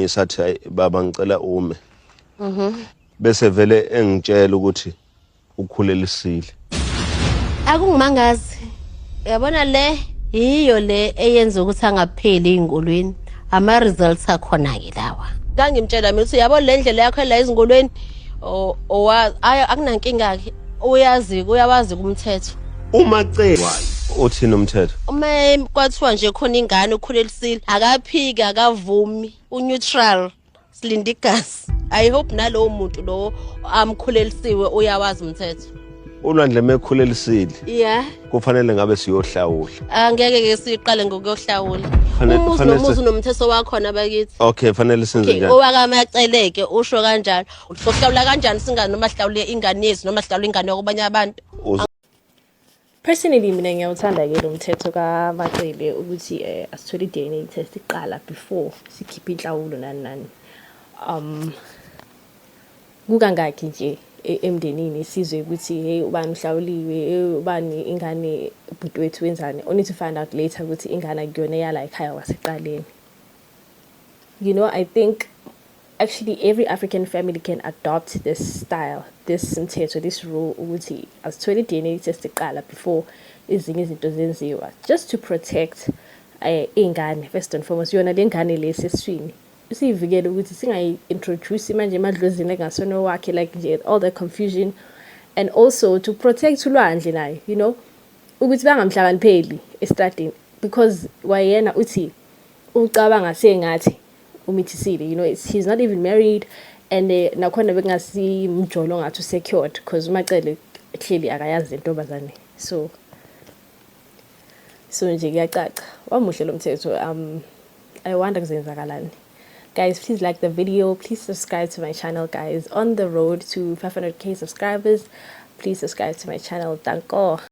ngisathi hayi baba ngicela ume bese vele engitshela ukuthi ukhulelisile. Akungimangazi. Yabona le yiyo le eyenza ukuthi angapheli ezikolweni. Ama results akhona ke lawa. Ngangimtshela mina ukuthi yabo le ndlela yakho la ezikolweni akunankinga ke uyawazi kumthetho. Uma cela uthini umthetho? Uma kwathiwa nje khona ingane ukhulelisile akaphiki akavumi uneutral silinda igazi. I hope nalowo muntu lo amkhulelisiwe uyawazi umthetho. Ulwandle mekhulelisile. Yeah. Kufanele ngabe siyohlawula. Angeke ke siqale ngokuyohlawula. Umuzi nomthetho wakhona bakithi. Okay, fanele senze njani? Owakamaceleke usho kanjalo. Uhlawula kanjani singane noma hlawule ingane yethu noma hlawule ingane yakobanye abantu? Personally mina ngiyawuthanda ke lo mthetho kaMacele ukuthi asithole i-DNA test iqala before sikhiphe inhlawulo nani. Kukangaki nje emndenini sizwe ukuthi hey ubani uhlawuliwe ubani ingane ubhuti wethu wenzani only to find out later ukuthi ingane akuyona yala ekhaya waseqaleni. You know, I think actually every African family can adopt this style, this mthetho, this rule ukuthi asithole i-DNA test iqala before ezinye izinto zenziwa, just to protect ingane first and foremost. Yona le ngane leseswini usivikele ukuthi singayi-introduce manje emadlozini engasona wakhe like nje all the confusion, and also to protect ulwandle naye, you know, ukuthi bangamhlakanipheli estradini because wayena uthi ucabanga sengathi umithisile, you know, he's not even married, and nakhona bekungasimjolo ngathi secured because uMacele clearly akayazi intombazane. So nje kuyacaca wamuhle lo mthetho. I wonder kuzenzakalani. Guys, please like the video, please subscribe to my channel, guys. On the road to 500k subscribers, please subscribe to my channel. Danko.